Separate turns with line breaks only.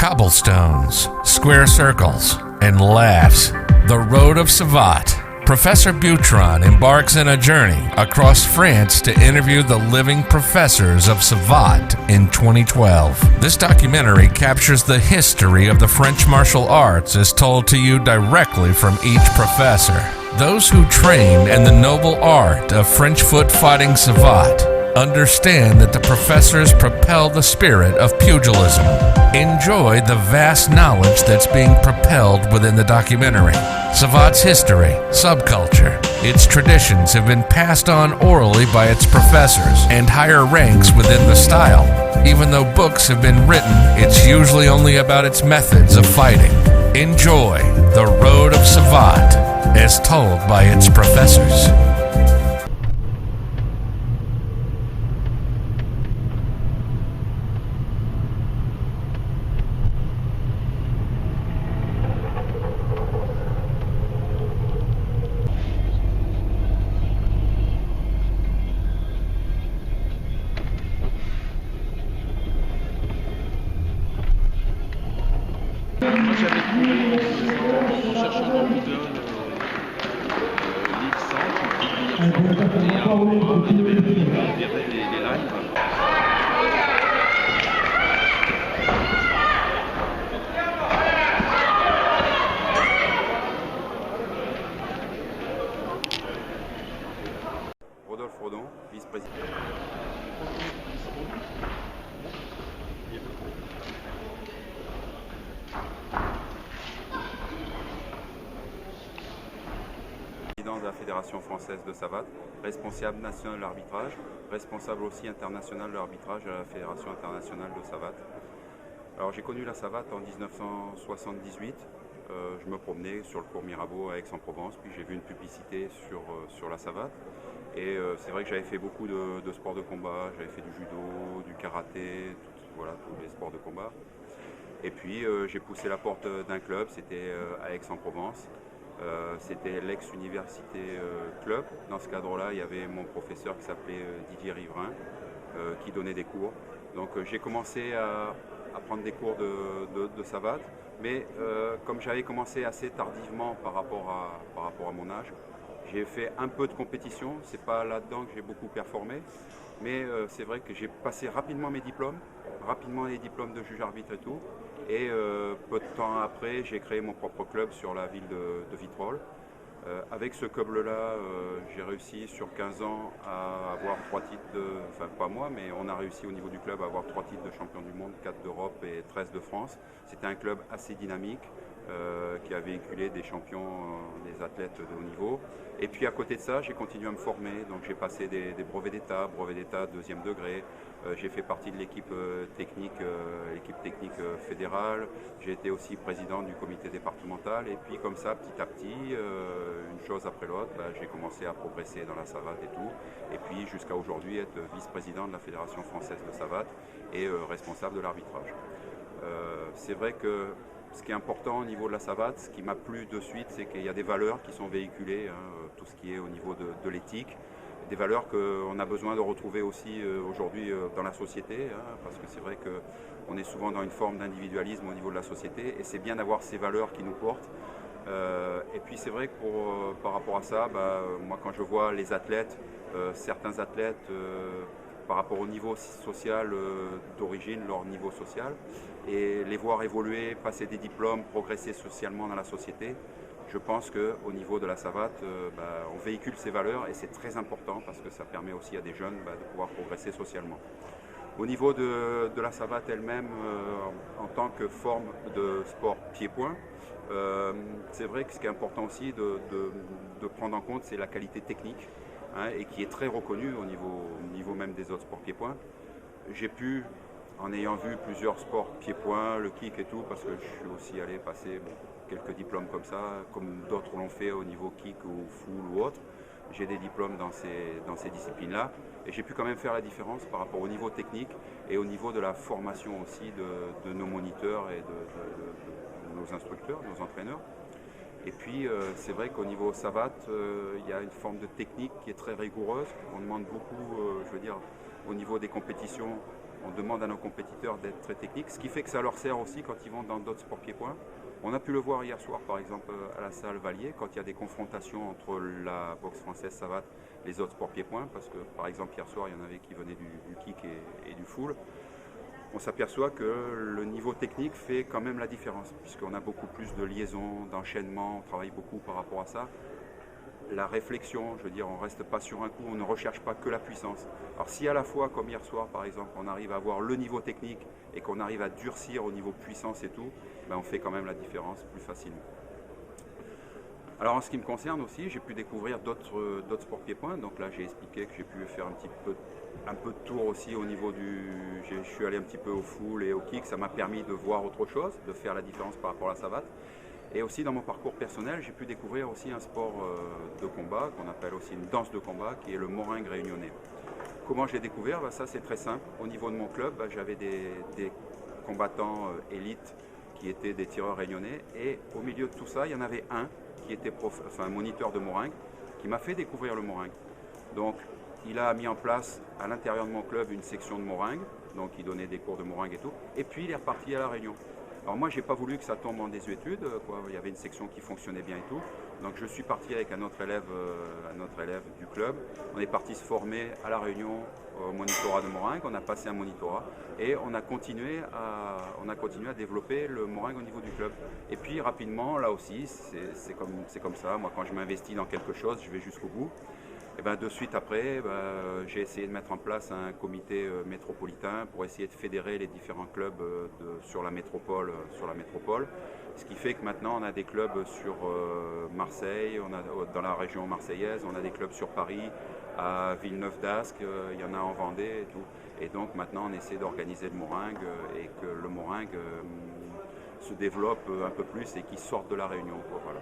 cobblestones, square circles, and laughs. The Road of Savate. Professor Boutron embarks on a journey across France to interview the living professors of Savate in 2012. This documentary captures the history of the French martial arts as told to you directly from each professor. Those who trained in the noble art of French foot fighting Savate understand that the professors propel the spirit of pugilism. Enjoy the vast knowledge that's being propelled within the documentary. Savate's history, subculture, its traditions have been passed on orally by its professors and higher ranks within the style. Even though books have been written, it's usually only about its methods of fighting. Enjoy The Road of Savate as told by its professors.
Moi j'avais trouvé en cherchant dans Google l'île 100 et à un moment il y avait les lives.
Rodolphe Rodon, vice-président. Président de la Fédération française de Savate, responsable national de l'arbitrage, responsable aussi international de l'arbitrage à la Fédération internationale de Savate. Alors j'ai connu la Savate en 1978. Je me promenais sur le cours Mirabeau à Aix-en-Provence, puis j'ai vu une publicité sur la Savate. Et c'est vrai que j'avais fait beaucoup de sports de combat, j'avais fait du judo, du karaté, voilà, tous les sports de combat. Et puis j'ai poussé la porte d'un club, c'était à Aix-en-Provence. C'était l'ex-université club. Dans ce cadre-là, il y avait mon professeur qui s'appelait Didier Riverain, qui donnait des cours. Donc j'ai commencé à prendre des cours de Savate, mais comme j'avais commencé assez tardivement par rapport à mon âge, j'ai fait un peu de compétition. C'est pas là-dedans que j'ai beaucoup performé, mais c'est vrai que j'ai passé rapidement mes diplômes, les diplômes de juge arbitre et tout. Et peu de temps après, j'ai créé mon propre club sur la ville de Vitrolles. Avec ce club-là, j'ai réussi sur 15 ans à avoir 3 titres, enfin pas moi, mais on a réussi au niveau du club à avoir 3 titres de champion du monde, 4 d'Europe et 13 de France. C'était un club assez dynamique qui a véhiculé des champions, des athlètes de haut niveau. Et puis à côté de ça, j'ai continué à me former, donc j'ai passé des brevets d'État, deuxième degré. J'ai fait partie de l'équipe technique fédérale. J'ai été aussi président du comité départemental. Et puis comme ça, petit à petit, une chose après l'autre, j'ai commencé à progresser dans la Savate et tout. Et puis jusqu'à aujourd'hui, être vice-président de la Fédération française de Savate et responsable de l'arbitrage. C'est vrai que ce qui est important au niveau de la Savate, ce qui m'a plu de suite, c'est qu'il y a des valeurs qui sont véhiculées, tout ce qui est au niveau de l'éthique. Des valeurs qu'on a besoin de retrouver aussi aujourd'hui dans la société, parce que c'est vrai qu'on est souvent dans une forme d'individualisme au niveau de la société, et c'est bien d'avoir ces valeurs qui nous portent. Et puis c'est vrai que par rapport à ça, moi quand je vois les athlètes, certains athlètes par rapport au niveau social d'origine, leur niveau social, et les voir évoluer, passer des diplômes, progresser socialement dans la société, je pense qu'au niveau de la Savate, on véhicule ces valeurs et c'est très important parce que ça permet aussi à des jeunes de pouvoir progresser socialement. Au niveau de la Savate elle-même, en tant que forme de sport pied-point, c'est vrai que ce qui est important aussi de prendre en compte, c'est la qualité technique, et qui est très reconnue au niveau même des autres sports pied-point. J'ai pu, en ayant vu plusieurs sports pied-point, le kick et tout, parce que je suis aussi allé passer quelques diplômes comme ça, comme d'autres l'ont fait au niveau kick ou full ou autre. J'ai des diplômes dans ces disciplines-là et j'ai pu quand même faire la différence par rapport au niveau technique et au niveau de la formation aussi de nos moniteurs et de nos instructeurs, nos entraîneurs. Et puis c'est vrai qu'au niveau Savate, il y a une forme de technique qui est très rigoureuse. On demande beaucoup, je veux dire, au niveau des compétitions, On demande à nos compétiteurs d'être très techniques, ce qui fait que ça leur sert aussi quand ils vont dans d'autres sports pieds-points. On a pu le voir hier soir, par exemple, à la salle Valier, quand il y a des confrontations entre la boxe française savate et les autres sports pieds-points, parce que, par exemple, hier soir, il y en avait qui venaient du kick et du full. On s'aperçoit que le niveau technique fait quand même la différence, puisqu'on a beaucoup plus de liaisons, d'enchaînements, on travaille beaucoup par rapport à ça. La réflexion, je veux dire, on ne reste pas sur un coup, on ne recherche pas que la puissance. Alors si à la fois, comme hier soir par exemple, on arrive à avoir le niveau technique et qu'on arrive à durcir au niveau puissance et tout, ben on fait quand même la différence plus facilement. Alors en ce qui me concerne aussi, j'ai pu découvrir d'autres sports pieds-points. Donc là j'ai expliqué que j'ai pu faire un peu de tour aussi au niveau je suis allé un petit peu au full et au kick, ça m'a permis de voir autre chose, de faire la différence par rapport à la savate. Et aussi dans mon parcours personnel, j'ai pu découvrir aussi un sport de combat, qu'on appelle aussi une danse de combat, qui est le moringue réunionnais. Comment je l'ai découvert? Ça c'est très simple. Au niveau de mon club, j'avais des combattants élites qui étaient des tireurs réunionnais. Et au milieu de tout ça, il y en avait un qui était un moniteur de moringue, qui m'a fait découvrir le moringue. Donc il a mis en place à l'intérieur de mon club une section de moringue, donc il donnait des cours de moringue et tout. Et puis il est reparti à La Réunion. Alors moi, j'ai pas voulu que ça tombe en désuétude, quoi. Il y avait une section qui fonctionnait bien et tout. Donc je suis parti avec un autre élève du club. On est parti se former à La Réunion au monitorat de moringue. On a passé un monitorat et on a continué à développer le moringue au niveau du club. Et puis rapidement, là aussi, c'est comme ça. Moi, quand je m'investis dans quelque chose, je vais jusqu'au bout. Et ben, de suite après, j'ai essayé de mettre en place un comité métropolitain pour essayer de fédérer les différents clubs sur la métropole. Ce qui fait que maintenant on a des clubs sur Marseille, dans la région marseillaise, on a des clubs sur Paris, à Villeneuve-d'Ascq, il y en a en Vendée et tout. Et donc maintenant on essaie d'organiser le moringue et que le moringue se développe un peu plus et qu'il sorte de la Réunion, quoi, voilà.